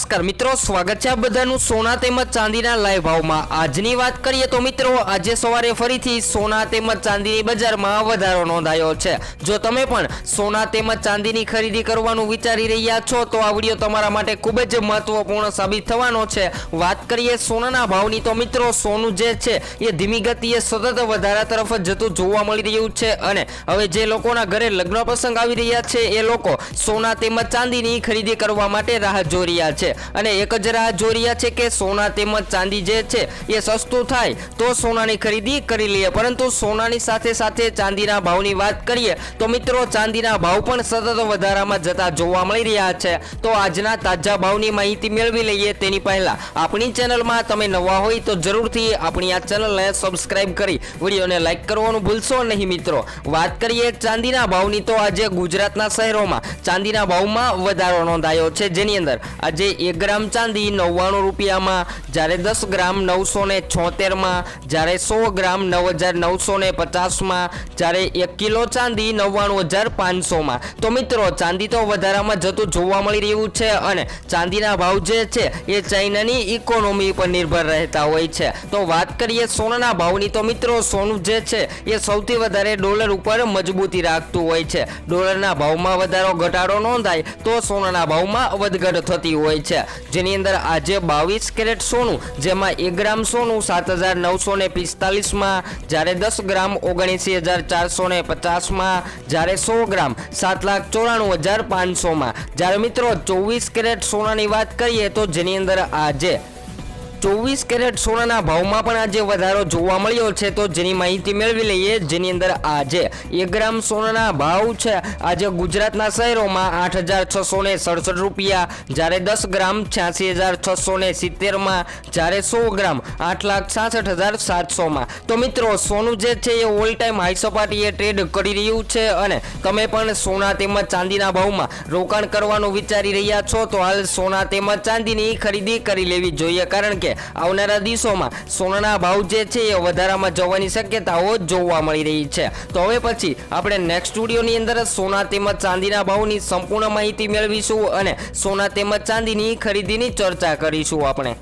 नमस्कार मित्रों, स्वागत है बधानु सोना तेमज चांदीना लाइव भावमां। आजनी वात करीए तो मित्रों, आज सवारे फरीथी सोना तेमज चांदीनी बजारमां वधारो नोंधायो छे। जो तमे पण सोना तेमज चांदीनी खरीदी करवानुं विचारी रह्या छो तो आ विडियो तमारा माटे खूब ज महत्वपूर्ण साबित थवानो छे। वात करीए सोनाना भावनी तो मित्रों, सोनू जे छे ए धीमी गतिए सतत वधारा तरफ जतुं जोवा मळी रह्युं छे अने हवे जे लोकोना घरे लग्न प्रसंग आवी रह्या छे ए लोको सोना तेमज चांदीनी खरीदी करवा माटे राह जोई રહ્યા છે અને એક જ રાહ જોઈ રહ્યા છે કે સોના તેમજ ચાંદી જે છે એ સસ્તું થાય તો સોનાની ખરીદી કરી લઈએ। પરંતુ સોનાની સાથે સાથે ચાંદીના ભાવની વાત કરીએ તો મિત્રો, ચાંદીના ભાવ પણ સતત વધારામાં જતા જોવા મળી રહ્યા છે। તો આજના તાજા ભાવની માહિતી મેળવી લઈએ તેની પહેલા આપણી ચેનલમાં તમે નવા હોય તો જરૂરથી આપણી આ ચેનલને સબસ્ક્રાઇબ કરી વિડીયોને લાઈક કરવાનું ભૂલશો નહીં। મિત્રો, વાત કરીએ ચાંદીના ભાવની તો આજે ગુજરાતના શહેરોમાં ચાંદીના ભાવમાં વધારો નોંધાયો છે, જેની અંદર આજે 1 ગ્રામ ચાંદી 99 રૂપિયામાં, જ્યારે 10 ગ્રામ 976 માં, જ્યારે 100 ગ્રામ 9950 માં, જ્યારે 1 કિલો ચાંદી 99500 માં। તો મિત્રો, ચાંદી તો વધારામાં જતું જોવા મળી રહ્યું છે અને ચાંદીના ભાવ જે છે એ ચાઇનાની ઇકોનોમી પર નિર્ભર રહેતા હોય છે। તો વાત કરીએ સોનાના ભાવની તો મિત્રો, સોનું જે છે એ સૌથી વધારે ડોલર ઉપર મજબૂતી રાખતું હોય છે। ડોલરના ભાવમાં વધારો ઘટાડો નોંધાય તો સોનાના ભાવમાં વધઘટ થતી હોય છે, જેની અંદર આજે 22 કેરેટ સોનું જેમાં 1 ગ્રામ સોનું 7945 માં, જ્યારે 10 ગ્રામ 79450 માં, જ્યારે 100 ગ્રામ 7,94,500 માં, જ્યારે મિત્રો 24 કેરેટ સોનાની વાત કરીએ તો જેની અંદર આજે 24 કેરેટ સોનાના ભાવમાં પણ આજે વધારો જોવા મળ્યો છે। તો જેની માહિતી મેળવી લઈએ, જેની અંદર આજે 1 ગ્રામ સોનાના ભાવ છે આજે ગુજરાતના શહેરોમાં 8,667 રૂપિયા, જ્યારે 10 ગ્રામ 86,670 માં, જ્યારે 100 ગ્રામ 8,66,700 માં। તો મિત્રો, સોનું જે છે એ ઓલ ટાઈમ હાઈ સપાટીએ ટ્રેડ કરી રહ્યું છે અને તમે પણ સોના તેમજ ચાંદીના ભાવમાં રોકાણ કરવાનું વિચારી રહ્યા છો તો હાલ સોના તેમજ ચાંદીની ખરીદી કરી લેવી જોઈએ, કારણ કે આવનારા દિવસોમાં સોનાના ભાવ જે છે એ વધારામાં જવાની શક્યતાઓ જોવા મળી રહી છે। તો હવે પછી આપણે નેક્સ્ટ વિડીયોની અંદર સોના તેમજ ચાંદીના ભાવની સંપૂર્ણ માહિતી મેળવીશું અને સોના તેમજ ચાંદીની ખરીદીની ચર્ચા કરીશું આપણે।